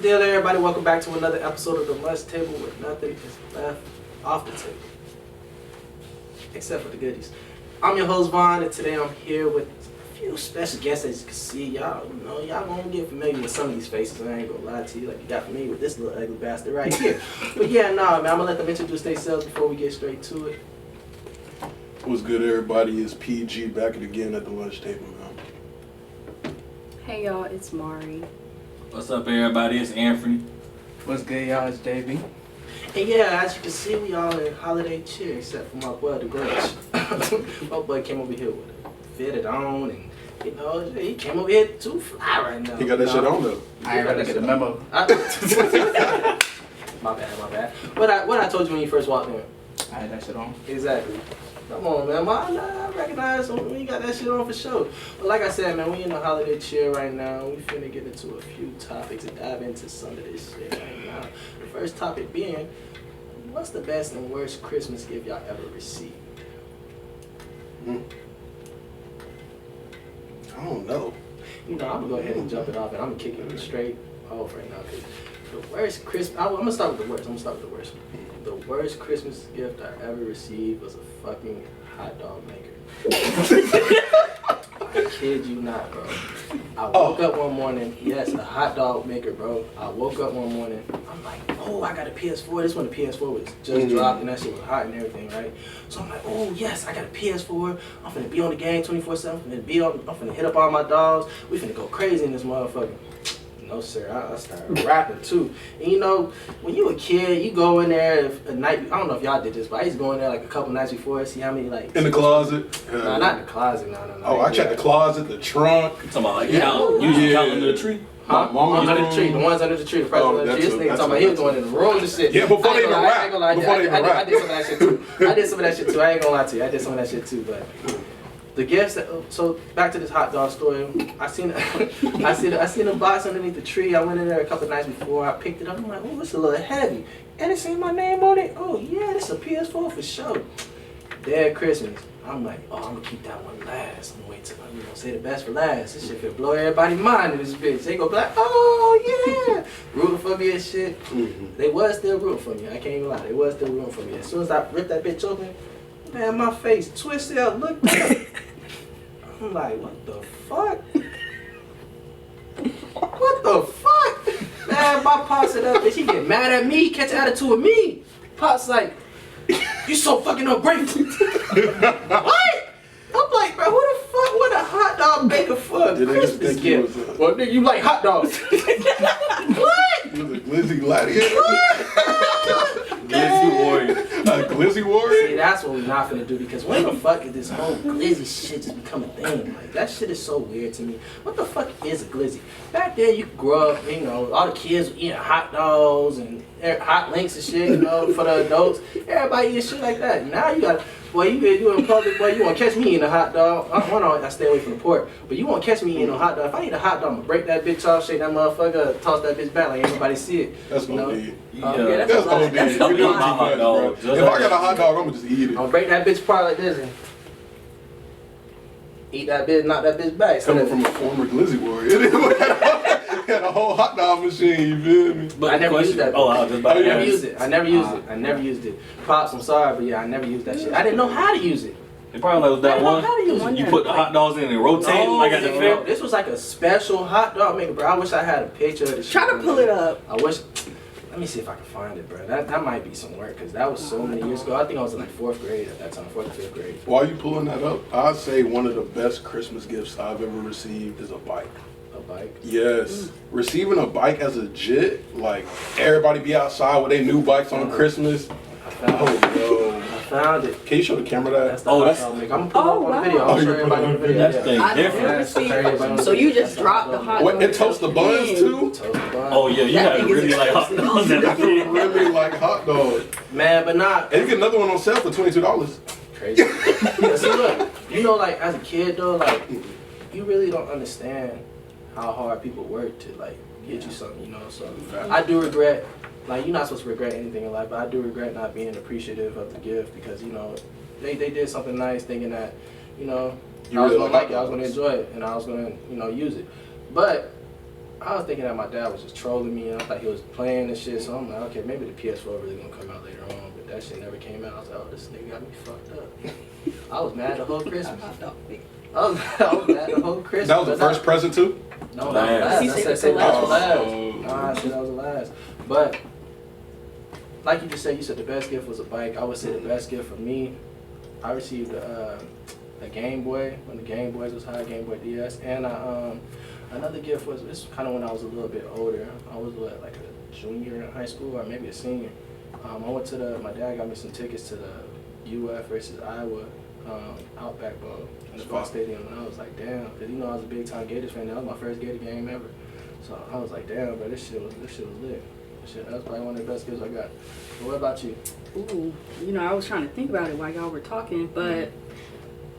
the deal, everybody? Welcome back to another episode of the Lunch Table where nothing is left off the table. Except for the goodies. I'm your host, Vaughn, and today I'm here with a few special guests. As you can see, y'all gonna get familiar with some of these faces. I ain't gonna lie to you, like you got familiar with this little ugly bastard right here. But yeah, man, I'm gonna let them introduce themselves before we get straight to it. What's good, everybody? It's PG back again at the lunch table, man. Hey y'all, it's Mari. What's up, everybody? It's Anthony. What's good, y'all? It's JB. And yeah, as you can see, we all in holiday cheer, except for my boy, the Grinch. My boy came over here with it fitted on, and he came over here too fly right now. He got that shit on though. I ain't ready to get the memo. My bad. What I told you when you first walked in. I had that shit on. Exactly. Come on, man. I recognize when you got that shit on for sure. But like I said, man, we in the holiday cheer right now. We finna get into a few topics and dive into some of this shit right now. The first topic being, what's the best and worst Christmas gift y'all ever received? I don't know. I'm gonna go ahead and jump it off, and I'm gonna kick it straight off right now. Cause the worst Christmas, I'm gonna start with the worst. The worst Christmas gift I ever received was a fucking hot dog maker. I kid you not, bro. I woke up one morning, yes, a hot dog maker, bro. I woke up one morning, I'm like, oh, I got a PS4. This when the PS4 was just dropped and that shit was hot and everything, right? So I'm like, oh, yes, I got a PS4. I'm finna be on the game 24/7. I'm finna hit up all my dogs. We finna go crazy in this motherfucker. No, sir. I started rapping too. And when you a kid, you go in there a night. I don't know if y'all did this, but I used to go in there like a couple nights before, see how many like. In the closet? Nah, not in the closet. No. Oh, I checked the closet, the trunk. You talking about like count under the tree? Huh? Under the tree. The ones under the tree. The presents under the tree. This nigga talking about he was going in the room and shit. Yeah, before they even rap. I ain't gonna lie. I did some of that shit too. I did some of that shit too. I ain't gonna lie to you. I did some of that shit too, but. The gifts so back to this hot dog story. I seen a box underneath the tree. I went in there a couple nights before. I picked it up. I'm like, oh, it's a little heavy, and it seen my name on it. Oh yeah, this is a PS4 for sure. Dead Christmas. I'm like, oh, I'm gonna keep that one last. I'm gonna wait till say the best for last. This shit finna blow everybody's mind in this bitch. They gonna be like, oh yeah, rooting for me and shit. They was still rooting for me. I can't even lie. They was still rooting for me. As soon as I ripped that bitch open, man, my face twisted up. Looked up. I'm like, what the fuck? What the fuck? Man, my pops said that bitch, he get mad at me, catch attitude with me. Pops like, you so fucking ungrateful. What? I'm like, bro, who the fuck would a hot dog maker for a Christmas gift? Well, nigga, you like hot dogs. What? You was a glizzy gladiator? Glizzy warrior. A glizzy warrior? See, that's what we're not finna do, because when the fuck is this whole glizzy shit just become a thing? Like, that shit is so weird to me. What the fuck is a glizzy? Back then, you could grow up, all the kids were eating hot dogs and hot links and shit, for the adults. Everybody eating shit like that. Now you got, boy, you in public, boy, you won't catch me eating a hot dog. I stay away from the pork, but you won't catch me eating a hot dog. If I eat a hot dog, I'm gonna break that bitch off, shake that motherfucker, toss that bitch back like everybody see it. That's OD. Yeah, That's OD. That's You doing too my hot much, dog. bro. If I got a hot dog, I'm gonna just eat it. I'm gonna break that bitch apart like this and eat that bitch, knock that bitch back. Coming from a former glizzy warrior. Had a whole hot dog machine, you feel me? But I never used that. I was just about to I never used it. Pops, I'm sorry, but yeah, I never used that shit. I didn't know how to use it. It probably was that I didn't know how to use it. You put the hot dogs in and rotate like at the film. This was like a special hot dog maker, bro. I wish I had a picture of this shit. Try to pull it up. I wish. Let me see if I can find it, bro. That might be some work, because that was so many years ago. I think I was in like 4th grade at that time, 4th or 5th grade. While you pulling that up, I'd say one of the best Christmas gifts I've ever received is a bike. A bike? Yes. Receiving a bike as a jit, like everybody be outside with their new bikes on Christmas. I found it. Can you show the camera that? That's the hot dog maker. I'm gonna put it on the video. I'm sure everybody on the video. That's thing I different. never received. So you just dropped the hot dog. It toasts the buns too? Oh yeah, you That gotta thing is really like hot dogs at the film. Really like hot dogs. Man, but not. And you get another one on sale for $22. Crazy. Yeah, see, look, like as a kid though, like you really don't understand how hard people work to like get you something, So I do regret, like you're not supposed to regret anything in life, but I do regret not being appreciative of the gift, because they did something nice, thinking that I was gonna like it, I was gonna enjoy it, and I was gonna use it. But I was thinking that my dad was just trolling me, and I thought he was playing and shit. So I'm like, okay, maybe the PS4 really gonna come out later on, but that shit never came out. I was like, oh, this nigga got me fucked up. I was mad the whole Christmas. I was mad the whole Christmas. That was the first present too? No, that was the last. I said that was the last. Oh. Nah, I said that was the last. But like you just said, you said the best gift was a bike. I would say the best gift for me, I received a Game Boy when the Game Boys was high, Game Boy DS, and another gift was, this kind of when I was a little bit older. I was like a junior in high school or maybe a senior. I went to my dad got me some tickets to the UF versus Iowa Outback Bowl in the Fox Stadium, and I was like, damn, because you know I was a big time Gators fan. That was my first Gator game ever. So I was like, damn, bro, this shit was lit. That was probably one of the best gifts I got. But what about you? Ooh, you know, I was trying to think about it while y'all were talking, but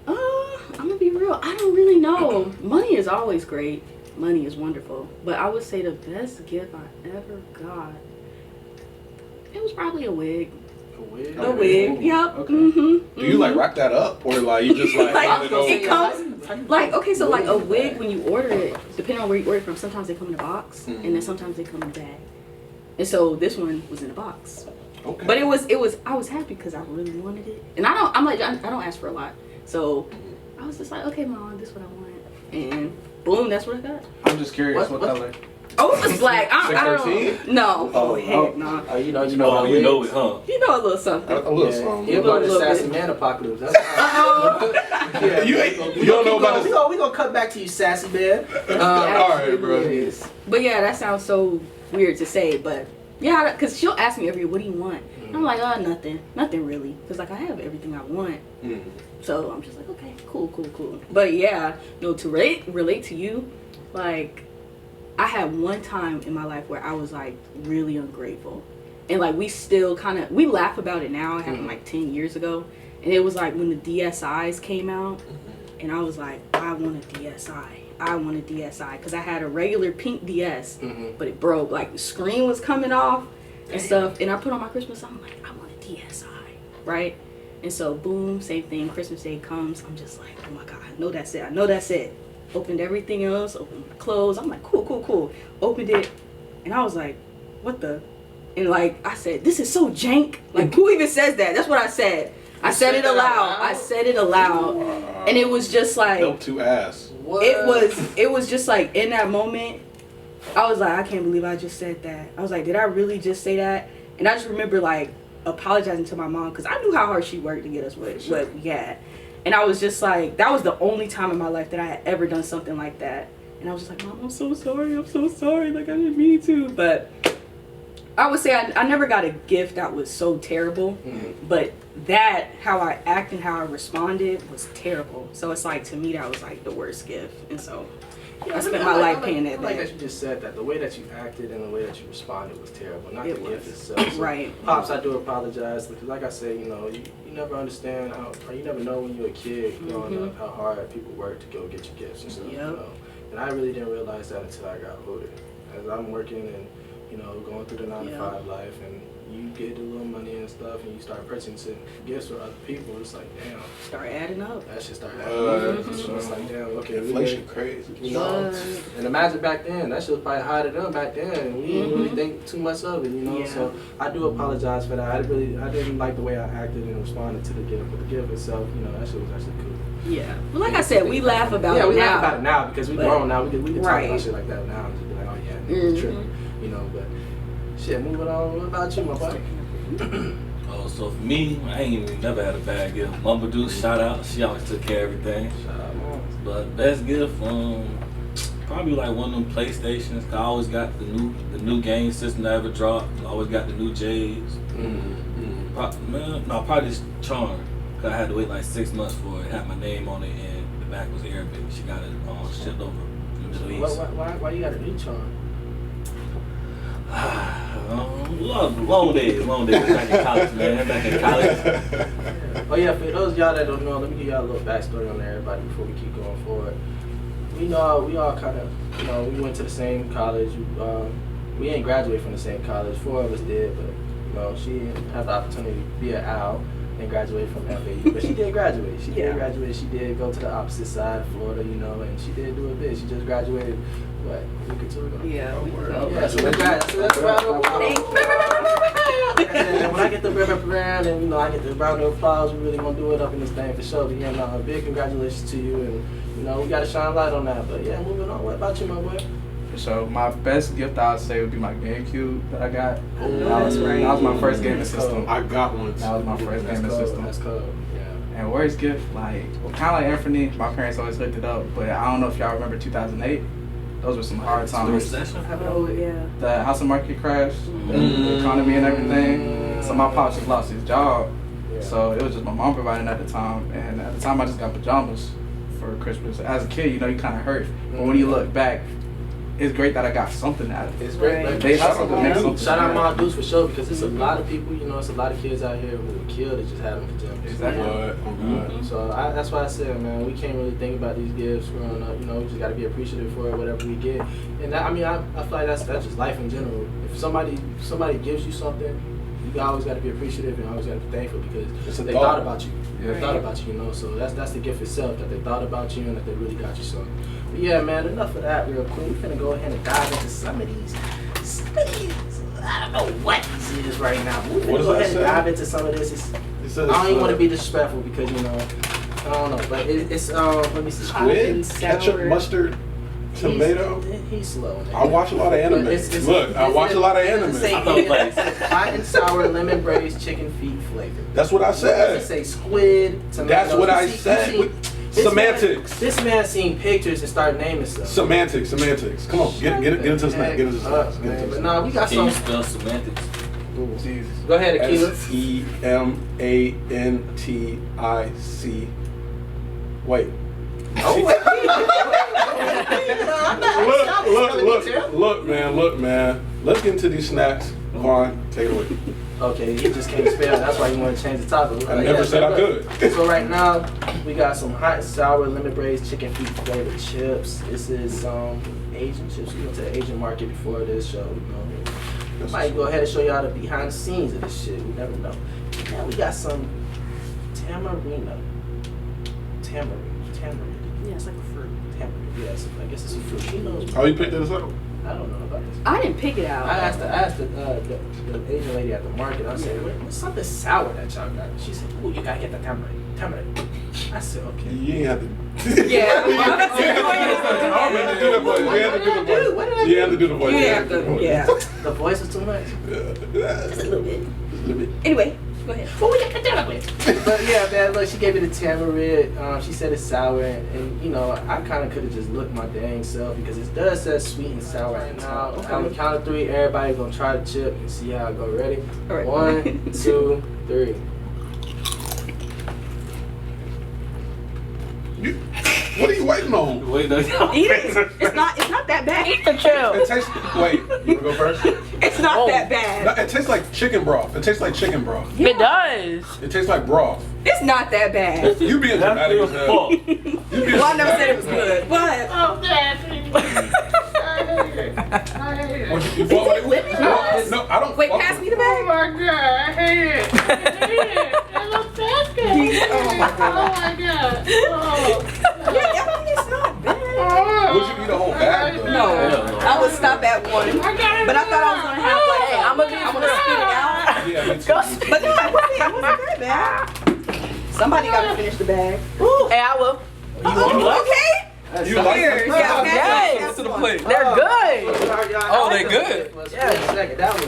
I'm gonna be real. I don't really know. Money is always great. Money is wonderful. But I would say the best gift I ever got, it was probably a wig. A wig? A wig. Yep. Okay. Mm-hmm. Do you like rock that up, or like you just like? Like, it comes like, okay, so like a wig, when you order it, depending on where you order it from, sometimes they come in a box, and then sometimes they come in a bag. And so this one was in a box. Okay. But it was I was happy because I really wanted it. And I don't ask for a lot. So I was just like, okay, Mom, this is what I want. And boom, that's what I got. I'm just curious, what color? Oh, it was black. I don't 613? No. Oh, Heck no. Oh, you know Oh, you know it, huh? You know a little something. A little song. You're about the Little sassy bit. man apocalypse. That's yeah, You don't know about this. We gonna cut back to you, sassy man. All right, bro. Absolutely. But yeah, that sounds so weird to say, but yeah, because she'll ask me every year, what do you want? And I'm like, nothing really, because like I have everything I want. So I'm just like, okay, cool. But yeah, no, to relate to you, like I had one time in my life where I was like really ungrateful, and like we still we laugh about it now. It happened like 10 years ago, and it was like when the DSIs came out, and I was like, I want a DSi because I had a regular pink DS, but it broke. Like the screen was coming off and stuff, and I put on my Christmas song. I'm like, I want a DSi, right? And so boom, same thing. Christmas Day comes. I'm just like, oh my God, I know that's it. Opened everything else, opened my clothes. I'm like, cool. Opened it, and I was like, what the? And like I said, this is so jank. Like who even says that? That's what I said. I said it aloud. And it was just like, Nope to ass. What? it was just like in that moment, I was like, I can't believe I just said that. I was like, did I really just say that? And I just remember like apologizing to my mom because I knew how hard she worked to get us what we had. And I was just like, that was the only time in my life that I had ever done something like that. And I was just like, Mom, I'm so sorry. Like, I didn't mean to. But I would say I never got a gift that was so terrible. But that, how I acted and how I responded was terrible. So it's like, to me, that was like the worst gift. And so I spent my life paying that back. I like back. that you just said that. The way that you acted and the way that you responded was terrible. Not the gift itself. So, Right. Pops, I do apologize because, like I said, you know, you never understand how, or you never know when you're a kid growing up how hard people work to go get you gifts and stuff. You know? And I really didn't realize that until I got older. As I'm working and, you know, going through the 9-to-5 life, and you get a little money and stuff, and you start purchasing gifts for other people, it's like, damn. Start adding up. That shit started happening. So it's like, damn, okay. Inflation crazy. You know, and imagine back then, that shit was probably higher than them back then, and we didn't really think too much of it, you know. So I do apologize for that. I didn't like the way I acted and responded to the gift, but the gift itself, you know, that shit was actually cool. Yeah. Well, like I said, we laugh about it now. Yeah, we laugh about it now because we grown now. We can talk Right. about shit like that now and just be like, oh yeah, it's tripping, you know. But shit, moving on. What about you, my boy? Oh, so for me, I ain't even never had a bad gift. Mama do shout out. She always took care of everything. Shout out, Mom. But best gift, probably like one of them PlayStations. 'Cause I always got the new game system that ever dropped. I always got the new J's. Probably this Charm. 'Cause I had to wait like 6 months for it. It had my name on it and the back was Arabic. She got it shipped over from the Middle East. Why you got a new charm? Long days back in college, man. Back in college. Oh yeah, for those of y'all that don't know, let me give y'all a little backstory on everybody before we keep going forward. We all kind of, you know, we went to the same college. We ain't graduate from the same college. 4 of us did, but you know, she had the opportunity to be at Al, and graduated from FAU. But she did graduate. She Yeah. did graduate. She did go to the opposite side, Florida, you know, and she did do a bit. She just graduated, what, a week or two ago? Yeah. we can go. Yeah, so that's a round of applause. And when I get the round and, you know, I get the round of applause, we really gonna do it up in this thing for sure. But yeah, no, a big congratulations to you, and, you know, we gotta shine light on that. But yeah, moving on. What about you, my boy? So my best gift I would say would be my GameCube that I got. Oh, that's right. That was my first gaming That's system. cool. I got one. That was my first That's gaming cool. system. That's cool. Yeah. And worst gift, like, well, kind of like Anthony, my parents always hooked it up, but I don't know if y'all remember 2008. Those were some hard The times. recession. Oh yeah. The housing market crash, the economy and everything. So my pops just lost his job. Yeah. So it was just my mom providing at the time. And at the time, I just got pajamas for Christmas. As a kid, you know, you kind of hurt. But when you look back, it's great that I got something out of it. It's great. Right. Like, They shout hustle to out make my something. dudes. Shout out my dudes for sure, because it's a lot of people, you know, it's a lot of kids out here who were killed that just had them for gems. Exactly. What? So that's why I said, man, we can't really think about these gifts growing up. You know, we just got to be appreciative for whatever we get. And that, I mean, I feel like that's just life in general. If somebody gives you something, you always got to be appreciative and always got to be thankful because It's a they thought. thought about you. Yeah. They thought about you, you know. So that's the gift itself, that they thought about you and that they really got you something. But yeah, man, enough of that real quick. We're finna go ahead and dive into some of these. I don't know what this is right now. But we're What gonna does go that ahead and say? dive into some of this. I don't even want to be disrespectful because, you know, I don't know. But it's, let me see. Squid, Sour. ketchup, mustard, tomato. He's slow. I watch a lot of anime. Look, I watch a lot of anime. Hot and sour lemon braised chicken feet flavor. That's what I What does it said. say? Squid, tomatoes. That's what I You see- said. you see- this Semantics. this man seen pictures and started naming stuff. Semantics. Come on, get into the snack. Get into the Up, snack. man. But nah, we got Can you some. spell semantics? Jesus. Go ahead, Akila. SEMANTIC. Wait. Oh, wait. Look, man. Let's get into these snacks. Vaughn, take it away. Okay, he just can't spell. That's why you want to change the topic. I never said I could. So right now, we got some hot and sour lemon braised chicken feet flavored chips. This is Asian chips. We went to the Asian market before this show. You know, we might go ahead and show y'all the behind the scenes of this shit. We never know. Now we got some tamarino. Tamarind. Yeah, it's like a fruit. Tamarind. Yes, I guess it's a fruit. She knows. Oh, you picked this up? I don't know about this. I didn't pick it out. I asked the Asian lady at the market. I said, "What's something sour that y'all got?" She said, "Ooh, you gotta get the tamarind." I said, "Okay." You ain't have to. Yeah. You had to do the voice. You had to do the voice. What did I do? You had to do the voice. You You have had to do the to, voice. yeah. The voice is too much. Just a little bit. Just a little bit. Anyway, go ahead. What we got to do with? But yeah, man, look, she gave me the tamarind. She said it's sour, and you know, I kind of could have just looked my dang self because it does say sweet and sour right now. Okay. On the count of three, everybody gonna try the chip and see how it go. Ready? All right. 1, 2, 3. What are you waiting on? Wait, no. Eat it. It's not that bad. Eat the It tastes. Wait, you wanna go first? It's not that No, bad. it tastes like chicken broth. It tastes like chicken broth. It does. It tastes like broth. It's not that bad. You being dramatic as hell. You being Well, I never said it was dramatic as good, but hell. What, you fuck with it? lemon No, juice? no, I don't. Wait, fuck pass with me the bag. my god, I hate it. I hate it. It looks nasty. Oh my god. Oh my god. Oh. Yeah, I mean, it's not bad. Would you eat a whole bag though? No, Hell no. I would stop at one. But I thought I was gonna have like, hey, I'm gonna spit it out. Yeah, me too. But no, it wasn't that bad. Somebody gotta finish the bag. Hey, I will. Okay. You like Here, it? yeah, Yes. that's To the one. plate. They're good. Oh, they good?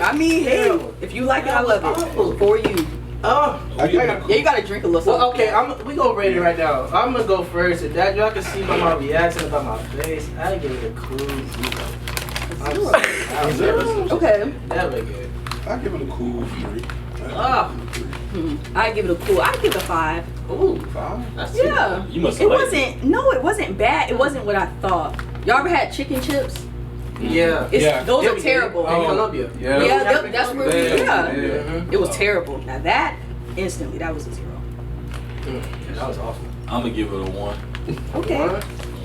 I mean, hey, if you like it, I love it. For you. Oh, I get Yeah, you gotta drink a little well, something. okay. We gonna rate it right now. I'm gonna go first. And that y'all can see by my reaction, by my face, I give it a cool 0. I'm serious. Okay. Never good. I give it a cool 3. Oh, I give it a cool. I give it a 5. ooh, 5. that's too Yeah. You must It have wasn't. No, it wasn't bad. It wasn't what I thought. Y'all ever had chicken chips? Yeah. It's, Yeah. Those Yeah, are we did. terrible. In Colombia. Yeah. Yeah, that's where we. Yeah. Yeah. It was terrible. Now that instantly, that was a 0. That was awful. I'm gonna give it a 1. Okay. One.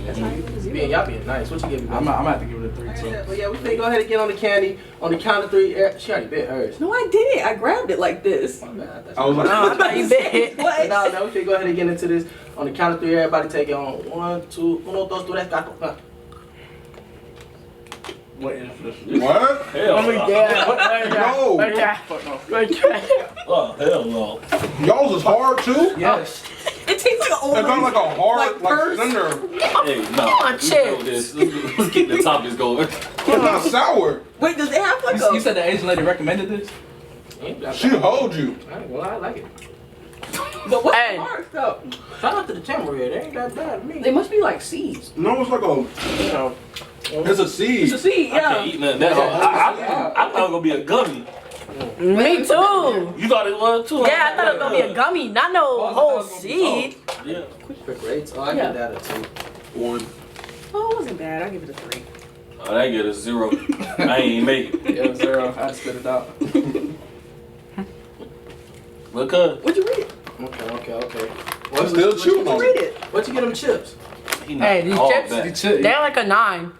That's how you put a zero. Y'all being nice. What you give me? I'm gonna have to give it a 3 too. Well, yeah, we finna go ahead and get on the candy. On the count of 3, she already bit hers. No, I didn't. I grabbed it like this. My bad. That's I was like, No, I thought you bit. What? No, we finna go ahead and get into this. On the count of 3, everybody take it on 1, 2, 1, 2, 3, 4. What is this? what? Hell Oh my no. god. No. Right there. Fuck no. Right there. Oh, hell no. Y'all's is hard too? Yes. It tastes like It got like a hard, Like like purse. cinder. Hey, no. on, We know chips. this. Let's get the topics going. It's not sour. Wait, does it have like You a? said the Asian lady recommended this? She hold you. I ain't gonna lie, I like it. But what's Hey. the hard stuff? Shout out to the tamarind. It ain't that bad to me. They must be like seeds. No, it's like a, You know. it's a seed. It's a seed, I can't yeah. eat nothing. That I thought it was gonna be a gummy. Me too. You thought it was too? Yeah, I thought it was gonna be a gummy, not no Oh, I thought it whole was gonna be- seed. Yeah. Quick rates. Oh, I Yeah. give that a 2. 1. Oh, it wasn't bad. I give it a 3. Oh, that get a 0. I ain't even make it. Yeah, 0. I had to spit it out. Because What'd you read it? Okay. I'm still chewing What'd on you read it. it? What'd you get them chips? he Hey, these all chips, back. they're like a 9.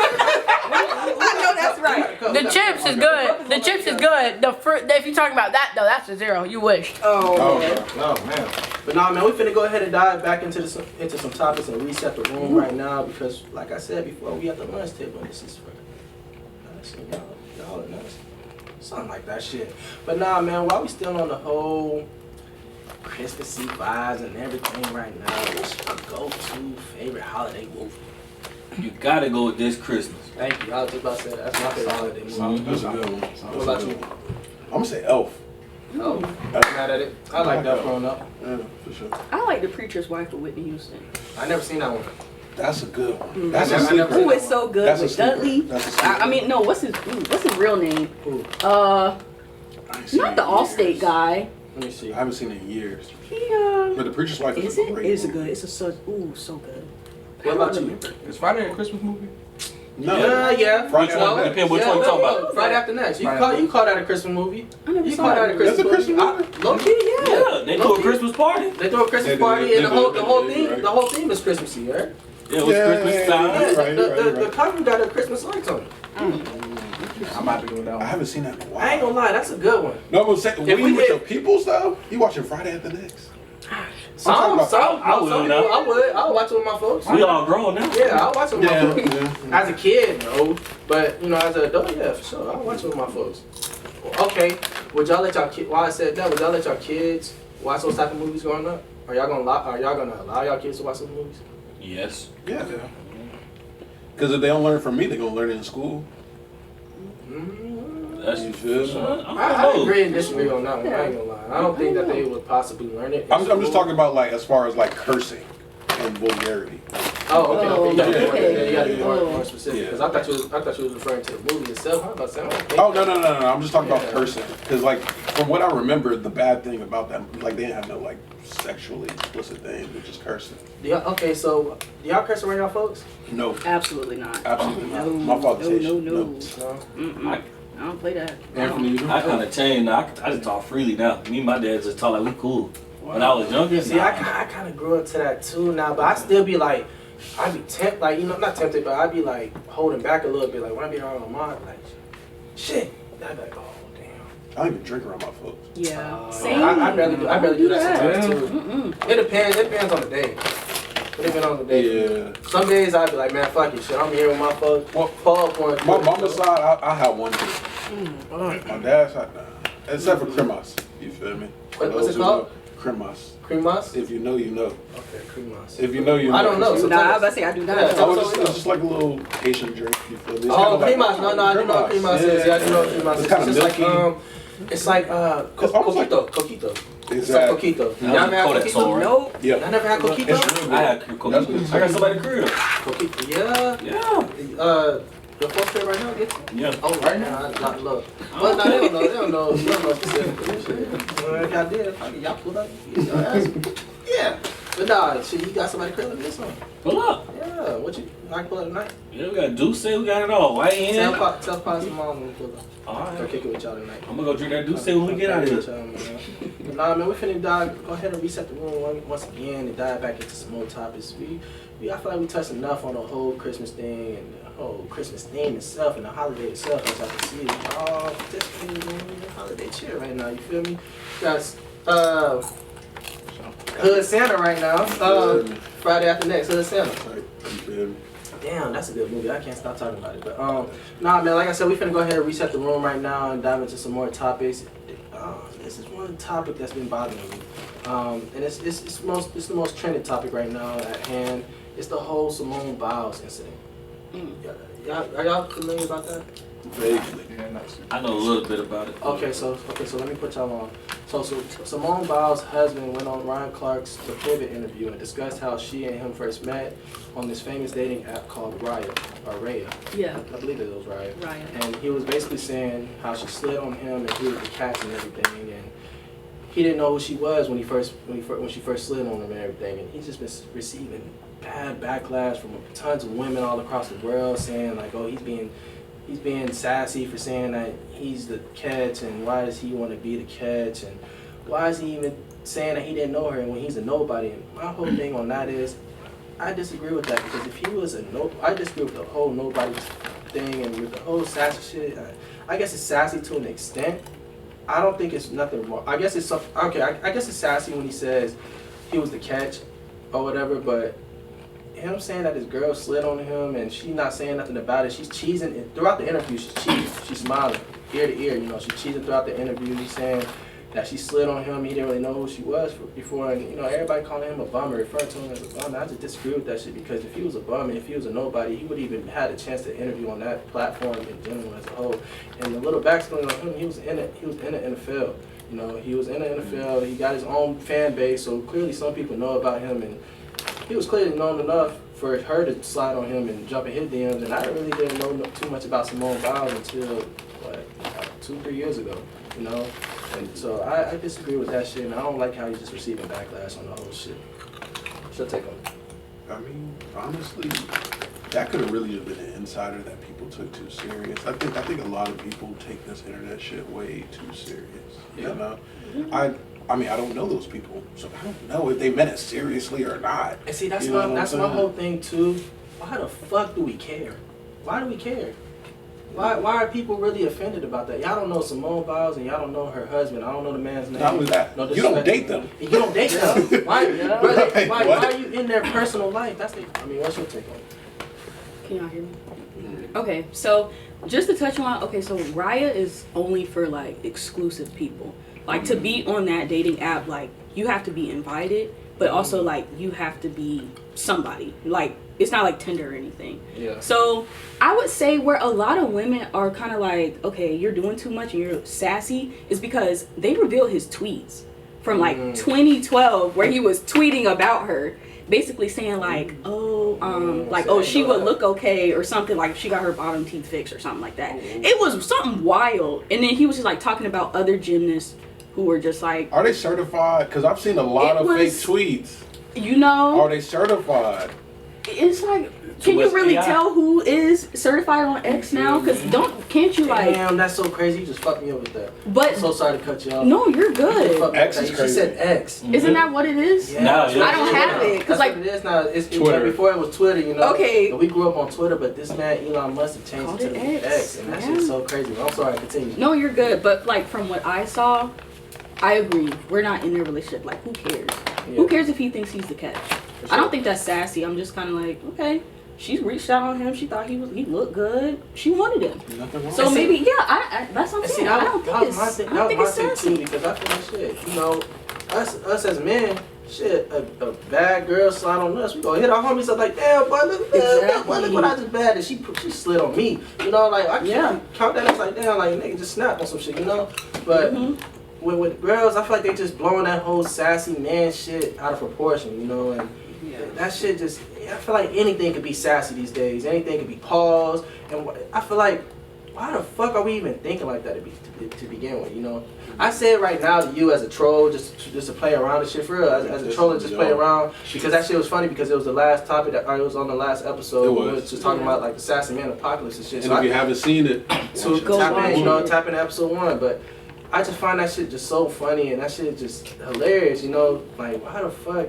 I know that's right. The chips is good. The chips is good. The fruit, if you're talking about that though, that's a 0. You wish. Oh, Oh, man. okay. Oh man. But nah, man, we finna go ahead and dive back into some topics and reset the room right now because, like I said before, we at the lunch table and this is for us and y'all and us. Something like that shit. But nah, man, while we still on the whole Christmassy vibes and everything right now, what's your go-to favorite holiday movie? You gotta go with this Christmas. Thank you. I was just about to say that. That's my favorite holiday movie. Mhm. That's a good one. What about you? I'm gonna say Elf. Oh, I'm mad at it. I like that growing up. Yeah, for sure. I like The Preacher's Wife with Whitney Houston. I never seen that one. That's a good one. Mm. That's a I never sleeper. seen Ooh, it's so good That's a with sleeper. Dudley. That's a sleeper. I mean, no, what's his real name? Who? I ain't seen Not it the in Allstate years. guy. Let me see. I haven't seen it in years. He But The Preacher's Wife is is a it? great It's a movie. good. It's a so so good. What about you? Is Friday a Christmas movie? No. Yeah. Friday Well, Night. Depends which one you talking about. Friday after next. You Friday. call that a Christmas movie? I never You saw call that a that. Christmas That's a Christmas movie? Low key, yeah. Yeah, they threw a Low-key. Christmas party. They throw a Christmas They do, party they and the do, whole they do, theme right. the whole theme is Christmassy, right? Yeah, it was Christmas time. Yeah, right, the right. cover got a Christmas lights on it. I might be going down. I haven't seen that in a while. I ain't gonna lie, that's a good one. No, but say, when If we you with did- your peoples though, you watching Friday at the next. Some talking about- some I would some now. people, I would. I would watch it with my folks. We all grown now. Yeah, I'll watch it with my folks. yeah. As a kid, no. But, you know, as an adult, yeah, for sure. I'll watch it with my folks. Okay, would y'all let y'all kids, while I said that, would y'all let y'all kids watch those type of movies growing up? Are y'all gonna allow y'all kids to watch those movies? Yes. Yeah. Because if they don't learn from me, they're gonna learn it in school. That's You feel me? I agree and disagree on that one. I ain't gonna lie. I don't think that they would possibly learn it. in I'm just school. talking about like as far as like cursing and vulgarity. Oh, okay. You gotta be more, okay. you gotta be more, Oh. more specific. Yeah. Because I thought you was referring to the movie itself. I was about to say, I don't think Oh no! I'm just talking about Yeah. cursing. Because like from what I remember, the bad thing about that, like they didn't have no like sexually explicit things, but just cursing. Yeah, okay, so do y'all curse around y'all folks? No, Absolutely not. absolutely not. No, My father's no, Haitian. no. No. Mm-mm. I don't play that. Anthony, you I kind of changed now. I just talk freely now. Me and my dad just talk like we cool. When I was younger, See, I kind of grew into that too now, but I still be like, I be tempted, like, you know, not tempted, but I be like holding back a little bit. Like when I be around my mom, like, shit. I be like, oh damn. I don't even drink around my folks. Yeah. Same. I'd rather do that sometimes too. Mm-mm. It depends on the day. It depends on the day. Yeah. Some days I'd be like, man, fuck it, shit. I'm here with my folks. Well, Paul point. my mama's side, I had one kid. My dad's side, nah. Except for Cremas. You feel me? What's Those it who called? know, Cremas. Cremas? If you know, you know. Okay, cremas. If you know, you know. I don't know. So Nah, I tell was us. about to say I do not. Yeah, know. It's just like a little Haitian drink. You feel me? It's Oh, kinda like- cremas. No, I do know what cremas is. Yeah, I do know what cremas is. It's kind of It's just milky. it's like It's almost like- coquito. It's Exactly. like coquito. Yeah, Y'all never call had that coquito? song, right? Nope. Yeah. Y'all never had coquito? It's real good. I had coquito. I got somebody to crib. Coquito. Yeah. Yeah. The fourth grade right now gets it? Yeah. Oh, right now, I not look. Well, no, they don't know specifically. Shit. Well, if y'all did, y'all pulled up. Y'all asked. Yeah. But nah, shit, you got somebody crib this one. Pull up. Yeah. Yeah, what you like pull up tonight? Yeah, we got Deuce, we got it all. Why ain't Tell in? Pops and Mom when we pull up. Go Alright. kick it with y'all tonight. I'm gonna go drink that Deuce when we get out of here. But nah, man, we finna dive. Go ahead and reset the room once again and dive back into some more topics. I feel like we touched enough on the whole Christmas thing and the whole Christmas theme itself and the holiday itself. As I can see, it all just in the holiday chill right now. You feel me? Got Hood Santa right now. Friday after next, Hood Santa. Damn, that's a good movie. I can't stop talking about it. But nah, man. Like I said, we finna go ahead and reset the room right now and dive into some more topics. This is one topic that's been bothering me, and it's the most trending topic right now at hand. It's the whole Simone Biles incident. Are y'all familiar about that? Vaguely. I know a little bit about it. Okay, so let me put y'all on. So Simone Biles' husband went on Ryan Clark's The Pivot interview and discussed how she and him first met on this famous dating app called Raya. Yeah. I believe it was Raya. Raya. And he was basically saying how she slid on him and he was the catch and everything, and he didn't know who she was when she first slid on him and everything, and he's just been receiving bad backlash from tons of women all across the world saying like, oh, he's being sassy for saying that he's the catch, and why does he want to be the catch, and why is he even saying that he didn't know her when he's a nobody. And my whole thing on that is, I disagree with that, because if he was I disagree with the whole nobody thing and with the whole sassy shit. I guess it's sassy to an extent. I don't think it's nothing wrong. I guess it's okay. I guess it's sassy when he says he was the catch or whatever, but him saying that his girl slid on him and she not saying nothing about it, she's cheesing, and throughout the interview she's cheesing, she's smiling ear to ear, she's cheesing throughout the interview. He's saying that she slid on him, he didn't really know who she was before, and everybody calling him a bummer, referring to him as a bummer. I just disagree with that shit, because if he was a bum and if he was a nobody, he would even had a chance to interview on that platform in general as a whole. And the little backstory on him, he was in the NFL. He was in the NFL, he got his own fan base, so clearly some people know about him, and he was clearly known enough for her to slide on him and jump in his DMs, and I really didn't know too much about Simone Biles until, 2-3 years ago, And so I disagree with that shit, and I don't like how he's just receiving backlash on the whole shit. What's your take on it? I mean, honestly, that could have really just been an insider that people took too serious. I think a lot of people take this internet shit way too serious. Yeah. I mean, I don't know those people, so I don't know if they meant it seriously or not. And see, that's my whole thing too. Why the fuck do we care? Why do we care? Why are people really offended about that? Y'all don't know Simone Biles and y'all don't know her husband. I don't know the man's name. Not only that, No, you don't date them. You don't date them. Why? Yeah. Brother, Like, why are you in their personal life? What's your take on it? Can y'all hear me? Okay, so just to touch on, so Raya is only for like exclusive people. Like to be on that dating app, like you have to be invited, but also like you have to be somebody. Like it's not like Tinder or anything. Yeah. So I would say where a lot of women are kind of like, okay, you're doing too much and you're sassy, is because they revealed his tweets from like 2012 where he was tweeting about her, basically saying like, she would look okay or something, like she got her bottom teeth fixed or something like that. It was something wild. And then he was just like talking about other gymnasts who were just like, Are they certified? Because I've seen a lot of fake tweets. Are they certified? It's like, can you really tell who is certified on X now? Because can't you like? Damn, that's so crazy. You just fucked me up with that. But I'm so sorry to cut you off. No, you're good. X is crazy. She said X. Isn't that what it is? Yeah. No, I don't have it. Cause that's like what it is now. It's Twitter. Before it was Twitter, Okay. And we grew up on Twitter, but this man Elon Musk had changed Called it to it X, and that shit's so crazy. But I'm sorry, continue. No, you're good. But like from what I saw, I agree. We're not in their relationship. Like who cares? Yeah. Who cares if he thinks he's the catch? For I don't sure. think that's sassy. I'm just kind of like, okay. She reached out on him. She thought he looked good. She wanted him. Nothing wrong. So maybe, yeah, that's what I'm saying. I don't think it's sassy. Too, because I feel like shit. Us as men, shit, a bad girl slide on us, we gonna hit our homies up like, damn, boy, look what I just bad, and she slid on me. Like I can't count that as like, damn, like nigga just snapped on some shit, But with girls, I feel like they just blowing that whole sassy man shit out of proportion, and that shit just. I feel like anything could be sassy these days. Anything could be paused, and I feel like why the fuck are we even thinking like that to begin with? You know, I say it right now to you as a troll, just to play around and shit for real. As a troll, just play around because that shit was funny because it was the last topic that it was on the last episode. It We was. were just talking about like the Sassy Man apocalypse and shit. And if you haven't seen it, So watch it. tap in, you know, tap into episode 1. But I just find that shit just so funny and that shit just hilarious, you know. Like, why the fuck?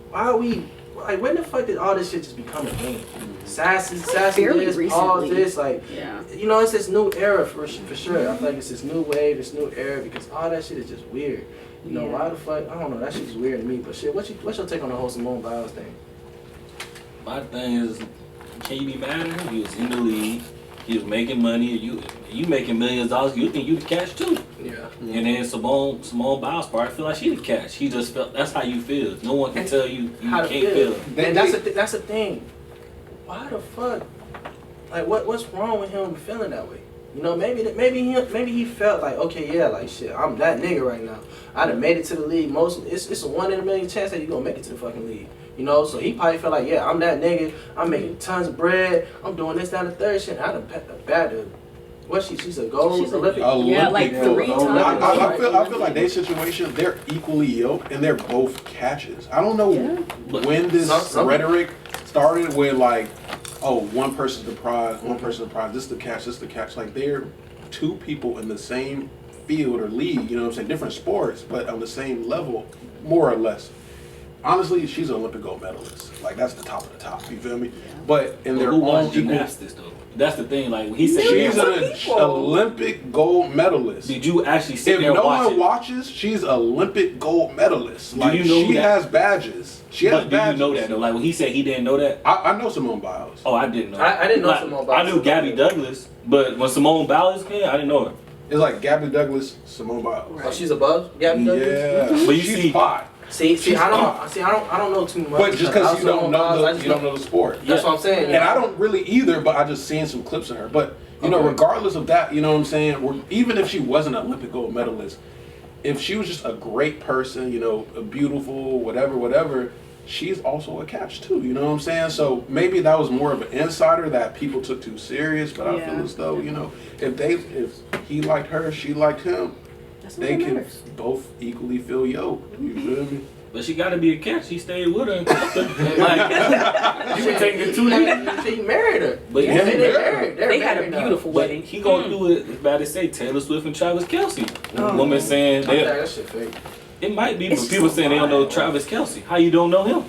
Why are we? Like, when the fuck did all this shit just become a thing? Sassy fairly this, all recently. this, like, Yeah. you know, it's this new era for sure. I feel like it's this new wave, this new era because all that shit is just weird. You know, Yeah. why the fuck? I don't know. That shit's weird to me. But shit, what's your take on the whole Simone Biles thing? My thing is, can you be mad at him? He was in the league. He was making money. You making millions of dollars. You think you the cash too? Yeah. And then Simone Biles part, I feel like she the cash. He just felt that's how you feel. No one can tell you How to can't feel. And that's the thing. Why the fuck? Like, what's wrong with him feeling that way? You know, maybe he felt like, okay, yeah, like shit, I'm that nigga right now. I done made it to the league. It's a 1 in a million chance that you gonna make it to the fucking league. You know, so he probably felt like, yeah, I'm that nigga. I'm making tons of bread. I'm doing this, that, and the third shit. I done bad to. What she's a gold Olympic. Yeah, like Olympic 3 gold. times. I feel like their situation, they're equally yoked and they're both catches. I don't know when this rhetoric started with like, oh, one person's the prize, one person's the prize, this is the catch, this is the catch. Like they're 2 people in the same field or league, you know what I'm saying? Different sports, but on the same level, more or less. Honestly, she's an Olympic gold medalist. Like that's the top of the top, you feel me? But in their Who own watched equal, gymnastics though? That's the thing. Like when he said, she's Yeah. an Olympic gold medalist. did you actually sit If there and no watch one it? watches, she's Olympic gold medalist. Do Like you know she that? has badges. She has But do you badges. know that though? Like when he said he didn't know that. I know Simone Biles. Oh, I didn't know. I didn't know Like, Simone Biles. I knew Gabby Douglas, but when Simone Biles came, I didn't know her. It's like Gabby Douglas, Simone Biles. Oh, she's above Gabby Douglas? Yeah, But you she's see- hot. See, She's I don't know too much. But just because you don't know I the, just you don't know the sport. That's what I'm saying. And I don't really either, but I just seen some clips of her. But you know, Okay. regardless of that, you know what I'm saying. Even if she wasn't an Olympic gold medalist, if she was just a great person, you know, a beautiful, whatever, she's also a catch too. You know what I'm saying? So maybe that was more of an insider that people took too serious. But I Yeah. feel as though you know, if he liked her, she liked him, That's what they can matters. both equally feel yoked. You feel me? But she got to be a catch. He stayed with her. And kept her. Like you can take it too deep. He married her. But Yeah, yeah, they married. They're They had a married now. beautiful But wedding. he gonna do it. It's bad to say Taylor Swift and Travis Kelce. Women saying I think they, that shit fake. it might be, It's but people just saying they don't know wild. Travis Kelce. How you don't know him?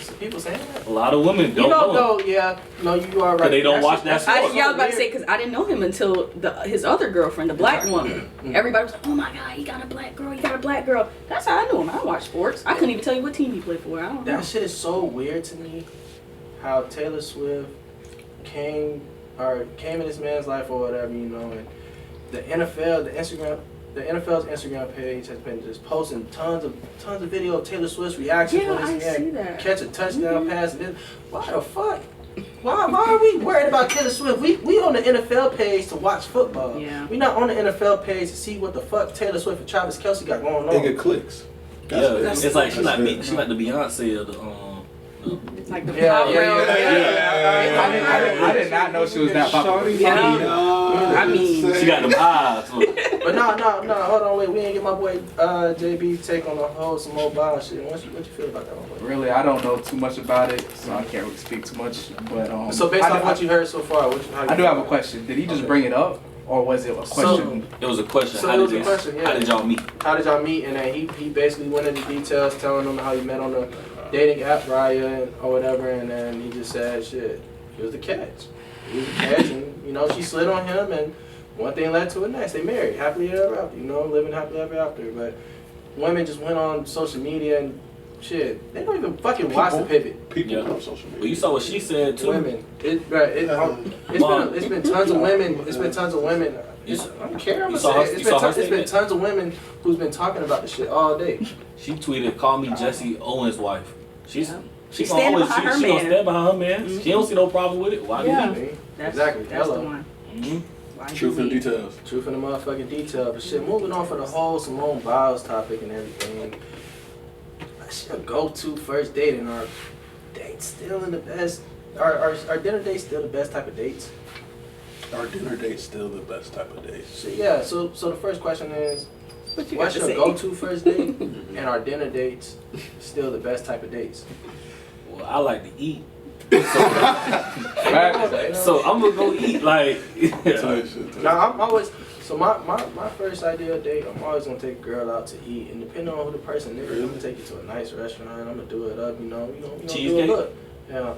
So people saying that. A lot of women don't You know know, him. though, yeah. No, you are right. But they don't watch that I, sport. yeah, I was about to say because I didn't know him until his other girlfriend, the black woman. Everybody was like, "Oh my God, he got a black girl. He got a black girl." That's how I knew him. I don't watch sports. I couldn't even tell you what team he played for. I don't know. That shit is so weird to me. How Taylor Swift came in this man's life or whatever, you know, and the NFL's Instagram page has been just posting tons of video of Taylor Swift's reactions Yeah, when I this see man that. catch a touchdown pass. And then, why the fuck? Why are we worried about Taylor Swift? We on the NFL page to watch football. Yeah. We not on the NFL page to see what the fuck Taylor Swift and Travis Kelce got going on. They get clicks. Yeah, it's like she that's like it. she like the Beyonce of the Like the Yeah, power yeah, round. I did not know she was that popular. I mean, She got them eyes. Look. But no, hold on, wait. We ain't get my boy JB take on the whole Simone Biles shit. What you feel about that one, boy? Really, I don't know too much about it, so I can't really speak too much. But So based I, on what you heard so far, I do have a question. Did he just bring it up, or was it a question? It was a question. So How it was did a question, yeah. How did y'all meet? How did y'all meet? And then he basically went into details, telling them how he met on the dating app Raya or whatever. And then he just said, shit, he was the catch. He was the catch, and you know she slid on him, and one thing led to the next. They married happily ever after. You know, living happily ever after. But women just went on social media and shit. They don't even fucking watch the pivot. People Yeah. on social Well, media. you saw what she said too. Women, it's been tons of women. It's been tons of women. I don't care. I'm You gonna saw say her- it. you It's saw her been statement? tons of women who's been talking about this shit all day. She tweeted, "Call me Jesse Owens' wife." She's She's gonna standing always behind her she gonna man. stand behind her man. She don't see no problem with it. Why Yeah. do we? That's, Exactly. That's Hello. the one. Mhm. Why do Truth and we- details. Truth in the motherfucking detail. But shit, moving on for the whole Simone Biles topic and everything. That's your go-to first date, and our dates still in the best. Our dinner dates still the best type of dates. Are dinner dates still the best type of dates? So yeah, so the first question is, What you what's got to your say? go-to first date, and are dinner dates still the best type of dates? Well, I like to eat. Facts. So I'm gonna go eat like. Tell you shit, Now I'm always so my first ideal date. I'm always gonna take a girl out to eat, and depending on who the person is, I'm gonna take you to a nice restaurant. I'm gonna do it up, you know, do Cheesecake? it good. Yeah.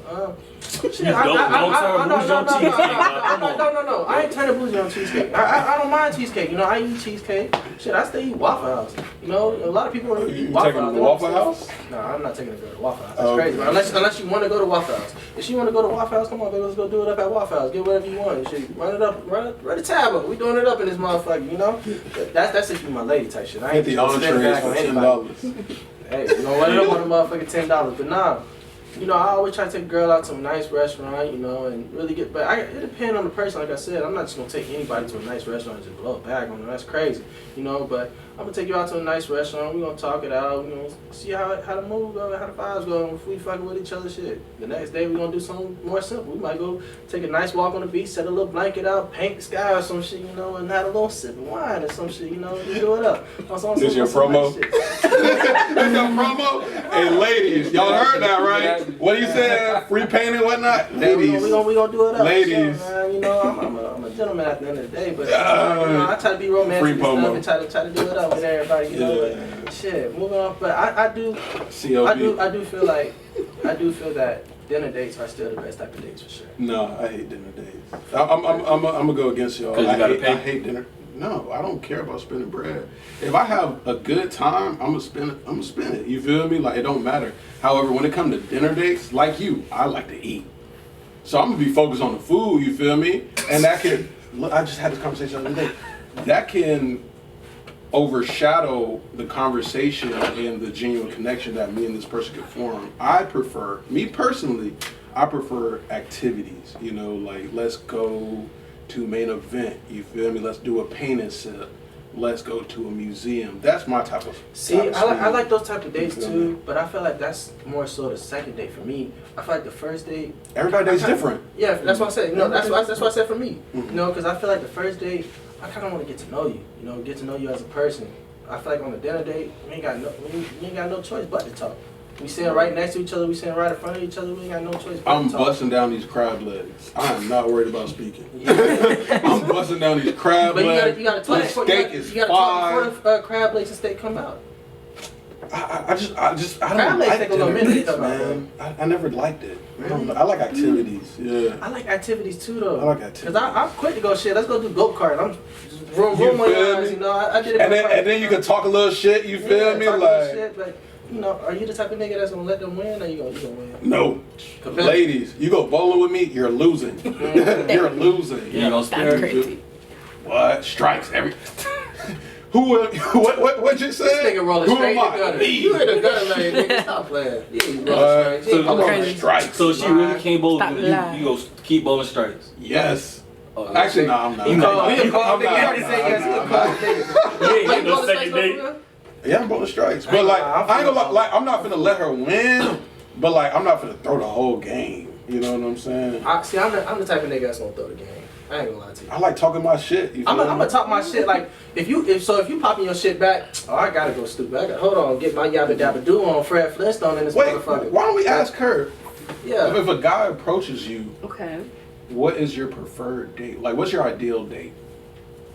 Shit, Don't turn bougie on cheesecake. No. I ain't turning bougie on cheesecake. I don't mind cheesecake. You know, I eat cheesecake. Shit, I still eat Waffle House. You know, a lot of people don't eat You Waffle taking House. them to Waffle House? No, I'm not taking a girl to Waffle House. That's Oh, crazy. okay. Unless you want to go to Waffle House. If she want to go to Waffle House, come on, baby, let's go do it up at Waffle House. Get whatever you want. Shit, run the tab up. We doing it up in this motherfucker, you know? That's if you my lady type shit. I Get ain't the just spending entrees back for on $10. anybody. Hey, you know, run it up on the motherfucking $10. But nah. You know, I always try to take a girl out to a nice restaurant, you know, and really get. But it depends on the person. Like I said, I'm not just gonna take anybody to a nice restaurant and just blow a bag on them. That's crazy, you know. But I'm gonna take you out to a nice restaurant. We're gonna talk it out. You know, see how the mood go, how the vibes go. If we fucking with each other, shit. The next day we're gonna do something more simple. We might go take a nice walk on the beach, set a little blanket out, paint the sky or some shit, you know, and have a little sip of wine or some shit, you know. And do it up. This your promo? This your promo? Hey, ladies, y'all heard that, right? What he said? Free paint and whatnot? Ladies. We gonna do it up. Ladies. Sure, man. You know, I'm a gentleman at the end of the day, but you know, I try to be romantic Free and stuff promo. and try to do it up with everybody, you know. But shit, moving on. But I do feel that dinner dates are still the best type of dates for sure. No, I hate dinner dates. I'm gonna go against y'all. 'Cause you gotta pay? I hate dinner. No, I don't care about spending bread. If I have a good time, I'm gonna spend it. You feel me? Like it don't matter. However, when it comes to dinner dates, like you, I like to eat. So I'm gonna be focused on the food. You feel me? And that can. Look, I just had this conversation the other day. That can overshadow the conversation and the genuine connection that me and this person can form. Me personally, I prefer activities. You know, like let's go to main event. You feel me? Let's do a paint and sip. Let's go to a museum. That's my type of. See, I like those type of dates too, but I feel like that's more so the second date for me. I feel like the first date. Everybody dates different. Yeah, that's what I said. You know, that's what I said for me. You know, because I feel like the first date, I kind of want to get to know you. You know, get to know you as a person. I feel like on a dinner date, we ain't got no choice but to talk. We sitting right next to each other. We sitting right in front of each other. We ain't got no choice but I'm to talk. busting down these crab legs. I am not worried about speaking. I'm busting down these crab But legs. you gotta talk The before, steak is you gotta talk fine. before the crab legs and steak come out. I just I Crab don't legs like take a little dinner minute to dates, come out, man. I never liked it. I don't know. I like activities. Yeah. I like activities too, though. I like activities. Cause I'm quick to go shit. Let's go do go kart. I'm just room You on your feel eyes, me? you know. I did it. And before. then you can talk a little shit. You feel me? talk about Like shit, but you know, are you the type of nigga that's gonna let them win, or you gonna win? no, Competitive. ladies, you go bowling with me, you're losing. You're losing. You gonna That's spare crazy. What strikes every? What you say? This nigga rolling Who straight in am the I? gutter. Me. You in the gutter lane, nigga. Stop playing. You ain't rolling straight. So You ain't I'm rolling rolling strikes. So she really can't bowl. Stop You lying. go keep bowling strikes. Yes. Oh, Actually, no, I'm not. He He a cold I'm nigga. You not. already said yes. He a cold nigga. You ain't Like, get no rolling second straight date. for real? Yeah, I'm bowling strikes, I but ain't like gonna lie, I ain't gonna lie, like I'm not finna let her win, but like I'm not finna throw the whole game. You know what I'm saying? I'm the type of nigga that's gonna throw the game. I ain't gonna lie to you. I like talking my shit. You feel I'm me? gonna talk my shit. Like if you popping your shit back, oh I gotta go stupid. Hold on, get my yabba dabba do on Fred Flintstone in this Wait, motherfucker. why don't we ask her Yeah. if a guy approaches you? Okay. What is your preferred date? Like, what's your ideal date?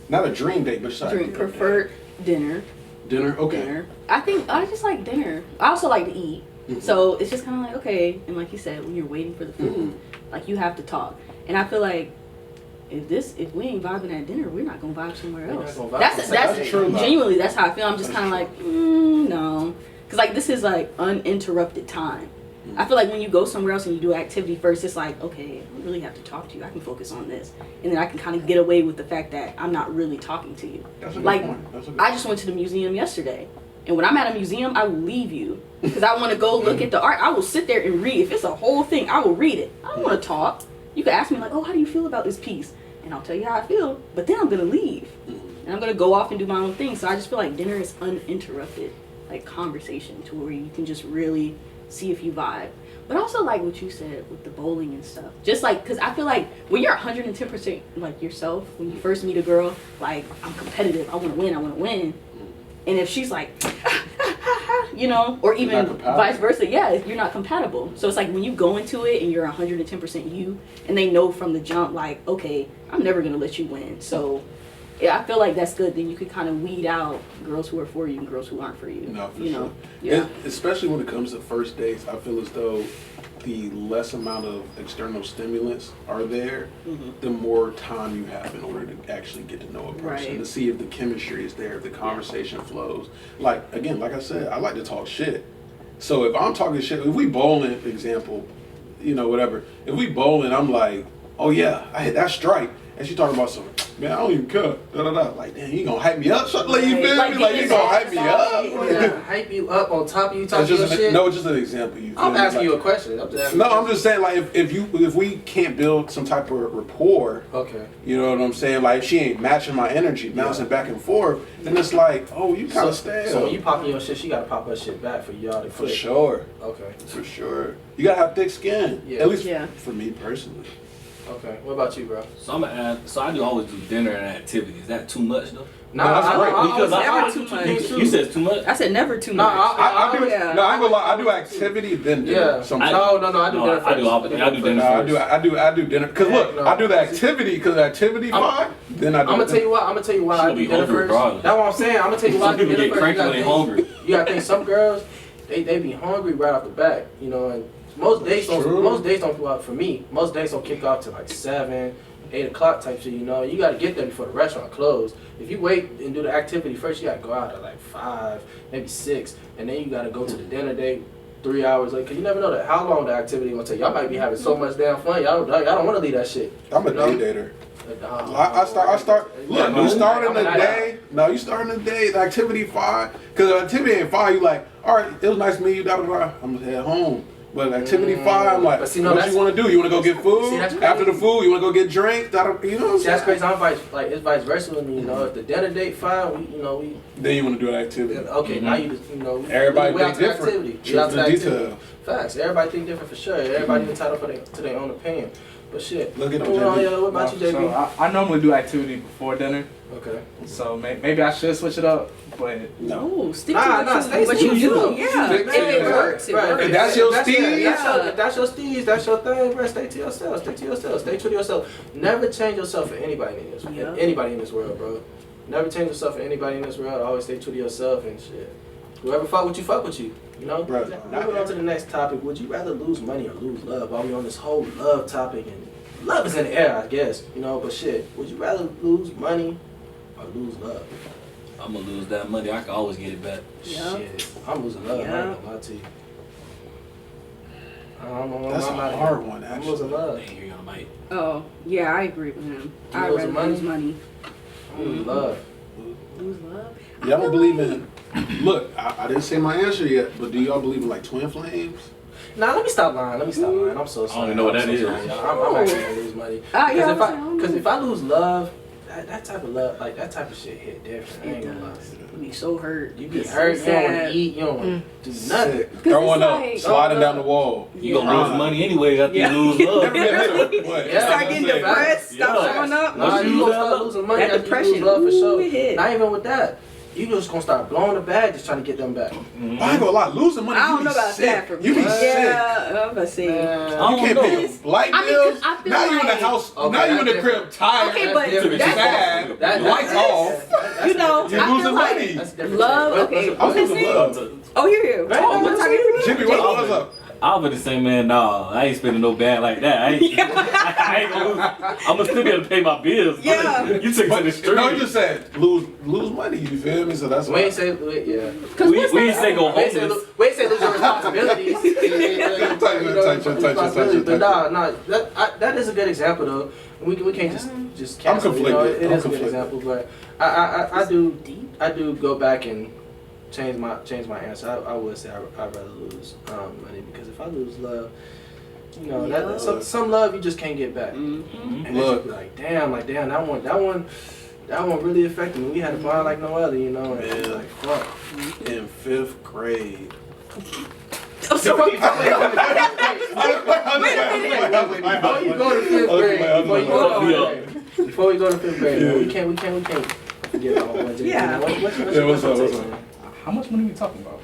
Not a dream date, but just an Drink ideal preferred dinner. date. Dinner. Okay. Dinner. I think I just like dinner. I also like to eat. Mhm. So it's just kind of like, okay. And like you said, when you're waiting for the food, like you have to talk. And I feel like if we ain't vibing at dinner, we're not gonna vibe somewhere We're not else. gonna vibe That's on the second true. date. genuinely that's how I feel. I'm just That's kind of true. like, no, because like this is like uninterrupted time. I feel like when you go somewhere else and you do an activity first, it's like, okay, I don't really have to talk to you. I can focus on this, and then I can kind of get away with the fact that I'm not really talking to you. That's a good Like, point. That's a good I just went to the museum yesterday. And when I'm at a museum, I will leave you. Because I want to go look at the art. I will sit there and read. If it's a whole thing, I will read it. I don't want to talk. You can ask me like, oh, how do you feel about this piece? And I'll tell you how I feel. But then I'm going to leave. And I'm going to go off and do my own thing. So I just feel like dinner is uninterrupted. Like conversation to where you can just really see if you vibe. But also like what you said with the bowling and stuff. Just like, cause I feel like when you're 110% like yourself, when you first meet a girl, like I'm competitive, I want to win. And if she's like, you know, or even vice versa, yeah, you're not compatible. So it's like when you go into it and you're 110% you, and they know from the jump, like, okay, I'm never gonna let you win. So yeah, I feel like that's good. Then you could kind of weed out girls who are for you and girls who aren't for you. No, for you sure. know, yeah. Especially when it comes to first dates, I feel as though the less amount of external stimulants are there, the more time you have in order to actually get to know a person, Right. to see if the chemistry is there, if the conversation flows. Like, again, like I said, I like to talk shit. So if I'm talking shit, if we bowling, example, you know, whatever, if we bowling, I'm like, oh yeah, I hit that strike. And she talking about some, man, I don't even care. Like, damn, you gonna hype me up? So, like, you feel me? Like, you gonna hype me up? Yeah, hype you up on top of you talking It's your just shit. no, it's just an example. You feel I'm me? asking Like, you a question. I'm just asking no, you a I'm just saying, like, if we can't build some type of rapport, Okay. you know what I'm saying? Like, if she ain't matching my energy, bouncing back and forth, then it's like, oh, you kind of stale. So when you popping your shit, she gotta pop her shit back for y'all to For click. sure, Okay. for sure. You gotta have thick skin. Yeah. At least Yeah. for me personally. Okay. What about you, bro? So I'm gonna add. So I do always do dinner and activities. Is that too much though? Nah, that's great. Because never do too two much. things, too. You said it's too much. I said never too Nah, much. I do. yeah. No, I ain't gonna lie. I do activity then dinner. Yeah. Sometimes. No, I do No, dinner first. I do all- I do dinner No, I do dinner. Cause look, No. I do the activity because the activity fine. Then I do. I'm gonna tell you why. I She do gonna be dinner hungry first. regardless. That's what I'm saying. I'm gonna tell you why I Some do people dinner get first. cranky when they hungry. You gotta think some girls, they be hungry right off the bat. You know, and most dates don't go out for me. Most dates don't kick off to like 7, 8 o'clock type shit. You know, you gotta get there before the restaurant closed. If you wait and do the activity first, you gotta go out at like 5, maybe 6, and then you gotta go to the dinner date 3 hours later. Cause you never know that how long the activity gonna take. Y'all might be having so much damn fun. Y'all don't want to leave that shit. I'm a You know? day dater. I start. Look, you starting the day. No, you starting the day. The activity fine. Cause the activity ain't fine. You like, all right, it was nice meeting you. I'm gonna head home. But activity fine. I'm like, But see, no, what you want to do? You want to go get food? See, that's After the crazy. food, you want to go get drinks? You know what I'm See, saying? that's crazy. It's vice versa with me. You know, if the dinner date fine, we Then you want to do an activity. okay. Now you just Everybody we out think to the different. activity. We Truth out to to the detail. activity. Facts. Everybody think different for sure. Everybody entitled to their own opinion. But shit. Look at them, Oh, JB. yeah, what about you, So JB? I normally do activity before dinner, Okay. so maybe I should switch it up. But No. No, stick Nah, to nah, what stay you, what you still. do. Yeah, Stick if to it it. works, it Right. works. If that's your steez, If that's your steez, that's your thing, bro. Stay to yourself. Stay to yourself. Stay true to yourself. Never change yourself for anybody in this. Yeah. Anybody in this world, bro. Never change yourself for anybody in this world. Always stay true to yourself and shit. Whoever fuck with you. You know. Right. Moving on to the next topic. Would you rather lose money or lose love? While we on this whole love topic, and love is in the air, I guess. You know, but shit. Would you rather lose money or lose love? I'm gonna lose that money. I can always get it back. Yeah. Shit. I'm losing love. I Yeah. ain't gonna lie to you. That's a hard one, I'm actually. losing love. Dang, you're gonna mic. Oh, yeah, I agree with him. You I'd losing rather lose money. I'm losing love. Lose love? Y'all don't believe in. Look, I didn't say my answer yet, but do y'all believe in like twin flames? Nah, let me stop lying. I'm so sorry. I don't even know what that is. I'm actually gonna lose money. Yeah, Because if I lose love, that type of love, like that type of shit hit different. I It ain't gonna lie. does. You be so hurt. You be It's hurt, so you don't want sad. to eat, you don't want to do nothing. Sick. Throwing it's up, like- sliding down the wall. You gonna lose money anyway after Yeah. you lose Never love. been hit. What? Yeah. Start getting depressed, stop Yeah. showing up. Nah, you gonna start losing money That after depression, you lose love for sure. ooh, it hit. Not even with that. You just gonna start blowing the bag, just trying to get them back. I ain't gonna lie, losing money. I you don't be know about sick. that for me. You be sick. Yeah, I'm gonna say. Man. You I don't can't know. pay light I mean, 'cause bills. I feel Now you in the like- house. Okay, now you in the that's crib tired. Okay, but different. that's sad. That- Lights that's- off. that's You know, You're I feel losing like money. That's different. love. But- Okay, but- I'm okay, losing say- love. Oh, here. Right, Oh, right, we're right. talking to me. Jimmy, what's up? I was gonna say, man, nah, I ain't spending no bag like that. I ain't gonna lose. I'm gonna still be able to pay my bills. Yeah. You took it to the street. No, you just said lose money. You feel me? So that's We why. ain't say, yeah. we ain't say go We ain't say, homeless. we ain't say lose your responsibilities. Responsibilities. But nah, that is a good example though. We can't just cancel. I'm You know, conflicted. it I'm is a good conflicted. example, but I do go back and change my answer. I would say I'd rather lose money because if I lose love, you know, Yeah. some love you just can't get back. Mm-hmm. And look, like damn, that one really affected me. We had a bond like no other, you know. And Yeah. like fuck. In 5th grade, Oh, sorry. Before you go to fifth grade, before we go to fifth grade, we can't forget about one. Yeah. What's what's up? How much money we talking about?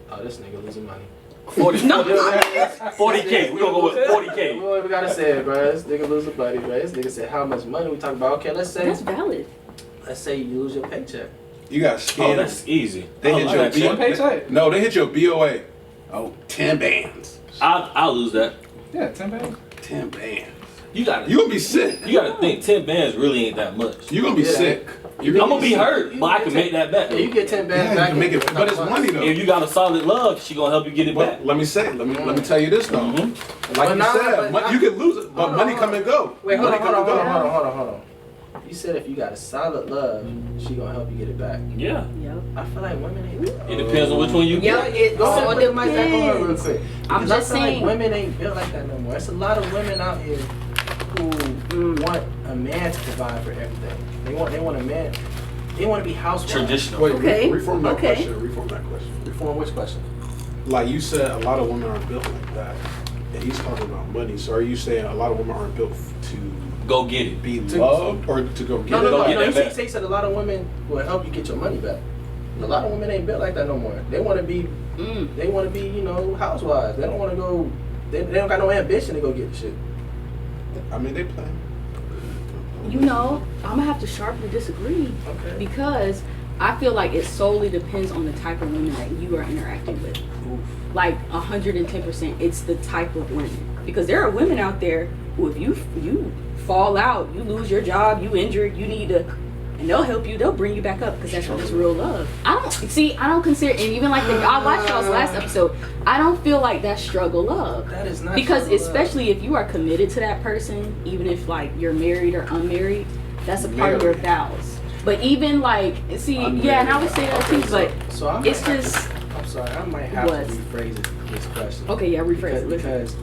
Oh, this nigga losing money. 40K. No. 40K. We gonna go with We 40K. don't even gotta say it, bro. This nigga losing money, bro. This nigga said how much money we talking about. Okay, let's That's valid. say you lose your paycheck. You got Oh, scammed. that's easy. They hit your One paycheck? No, they hit your BOA. Oh, 10 bands. I'll lose that. Yeah, 10 bands. 10 bands. You gotta. You gonna be sick. You gotta think 10 bands really ain't that much. You gonna be Yeah. sick. I'm gonna be hurt, but I can make that back. Yeah, you get 10 bands Yeah, back. you can make it, but it's money though. If you got a solid love, she gonna help you get it back. But let me tell you this though. Mhm. Like But you nah, said, but you can lose it, but hold on, money hold come on. and go. Wait, hold money on. come and Hold on. You said if you got a solid love, she gonna help you get it back. Yeah. Yep. I feel like women ain't. It depends on which one you Yep. get. Go ahead, So put the mic back on her real depends. quick. I'm Because just I feel saying. like women ain't built like that no more. There's a lot of women out here who want a man to provide for everything. They want a man. They want to be housewives. Traditional. Wait, Okay, reform that okay. question. Reform that question. Reform which question? Like you said, a lot of women aren't built like that, and he's talking about money. So are you saying a lot of women aren't built to Go get it. be loved or to go get No. it? Don't You get know, that he back. said a lot of women will help you get your money back. A lot of women ain't built like that no more. They want to be, they want to be, housewives. They don't want to go. They don't got no ambition to go get the shit. I mean, they play. I'm gonna have to sharply disagree Okay. because I feel like it solely depends on the type of women that you are interacting with. Like 110%, it's the type of women. Because there are women out there who, if you fall out, you lose your job, you injured, you need to, and they'll help you, they'll bring you back up because that's real love. I don't consider, and even like I watched y'all's last episode, I don't feel like that's struggle love. That is not Because struggle especially if you are committed to that person, even if like you're married or unmarried, that's a part of your vows. But even like, yeah, and I would say that too, but So I might it's have just, I'm sorry, I might have What? to rephrase this question. okay, yeah, rephrase it. Because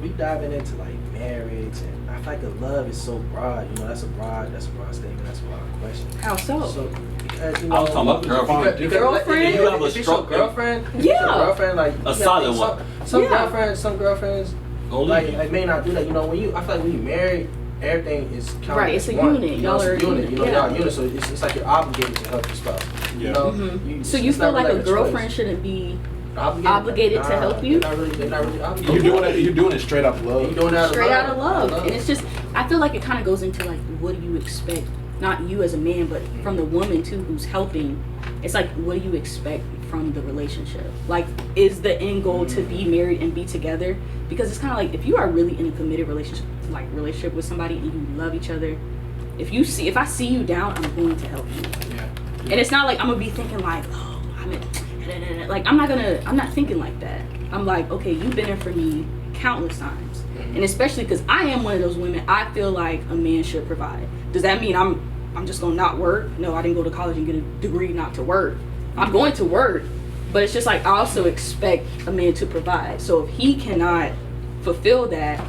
we diving into like marriage, and I feel like the love is so broad. That's a broad statement. That's a broad question. How so? So because I was talking about girlfriend. Girlfriend? You have a if it's your strong girlfriend, Yeah. girlfriend like A solid one. Some Yeah. girlfriends Go leave you. like may not do that. I feel like when you married, everything is counted Right, as it's a one. unit. It's Y'all a are a unit. unit. Y'all are a unit. So it's like you're obligated to help your spouse. Yeah. So you it's feel not like really a choice. girlfriend shouldn't be obligated to help you? They're not really obligated. You're doing it straight out of love. You're doing it straight out of love. And it's just, I feel like it kind of goes into like, what do you expect? Not you as a man, but from the woman too who's helping. It's like, what do you expect from the relationship? Like, is the end goal to be married and be together? Because it's kind of like, if you are really in a committed relationship with somebody and you love each other, if I see you down, I'm going to help you. Yeah. And it's not like I'm gonna be thinking like, oh, I'm not thinking like that. I'm like, okay, you've been there for me countless times. And especially because I am one of those women, I feel like a man should provide. Does that mean I'm just gonna not work? No, I didn't go to college and get a degree not to work. I'm going to work. But it's just like, I also expect a man to provide. So if he cannot fulfill that,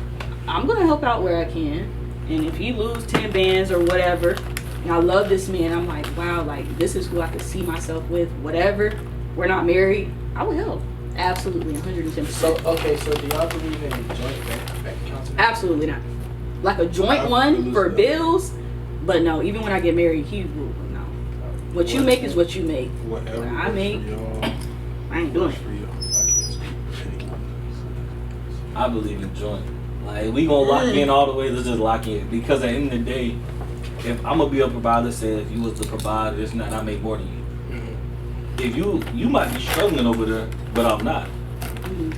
I'm gonna help out where I can. And if he lose 10 bands or whatever, and I love this man, I'm like, wow, like this is who I could see myself with, whatever. We're not married, I will help. Absolutely, 110%. So do y'all believe in joint bank accounts? Absolutely not. Like a joint one for bills, but no, even when I get married, he will, no. What you make is what you make. Whatever What I works make, for y'all, I ain't doing works it. for y'all. I can't speak for anyone. I believe in joint. Like, we gonna lock in all the way, let's just lock in. Because at the end of the day, if I'm gonna be a provider, say if you was the provider, it's not, I make more than you. If you might be struggling over there, but I'm not.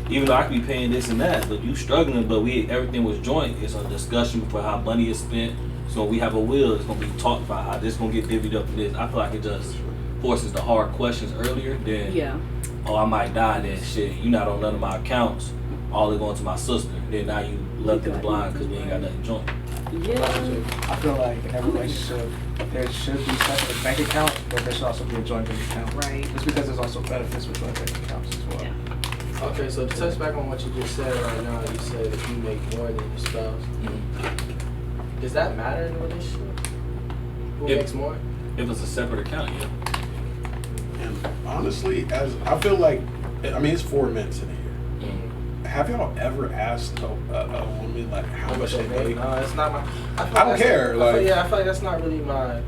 Even though I could be paying this and that, but you struggling, but everything was joint. It's a discussion for how money is spent. So when we have a will, it's gonna be talked about how this gonna get divvied up for this. I feel like it just forces the hard questions earlier than, Yeah. oh, I might die, then shit, you not on none of my accounts, all it going to my sister. Then now you left in the blind because we ain't got nothing joint. Yeah. I feel like in every relationship, there should be separate bank accounts, but there should also be a joint bank account. Right. Just because there's also benefits with joint bank accounts as well. Yeah. Okay, so to touch back on what you just said right now, you said if you make more than your spouse, does that matter in a relationship? Who If- makes more? If it's a separate account, yeah. And honestly, I feel like, I mean, it's 4 men sitting here. have y'all ever asked a woman like how much they make? No, it's not my. I don't care. I feel like that's not really my.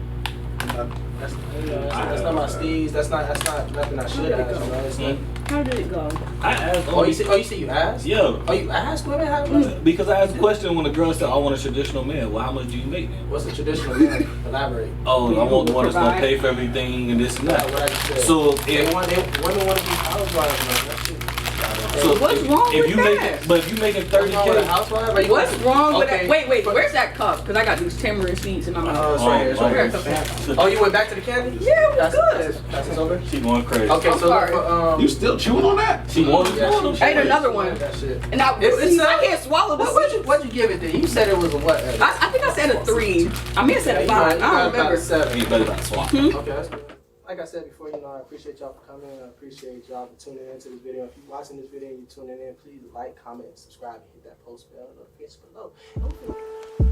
That's not my steez. That's not nothing I should ask. You know, it's like, How did it go? I asked. you said you asked? Yeah. Oh, you asked women how much? Because I asked a question when the girl said, "I want a traditional man." Well, how much do you make then? What's a traditional man? Elaborate. Oh, I want one that's gonna Provide. pay for everything and this and that. What I just said. So women want to be housewives. Man. That shit. So What's wrong if with you that? But if you making 30K, housewife? Are you What's wrong with Okay. that? Wait, where's that cup? Because I got these tamarind seeds in my mouth. Oh, it's right here. It's right Okay, here. okay. Oh, you went back to the candy? Yeah, it was good. That's over? she going crazy. Okay, I'm so sorry. You still chewing on that? She wanted Yeah, one. she- Ate another one. That shit. And I, I can't swallow the seeds. What'd you give it then? You said it was a what? I think I said a 3. I may have said a 5. I don't remember. 7. You better not swap. Okay, that's good. Like I said before, you know, I appreciate y'all for coming. I appreciate y'all for tuning into this video. If you're watching this video and you're tuning in, please like, comment, subscribe, and hit that post bell notification below.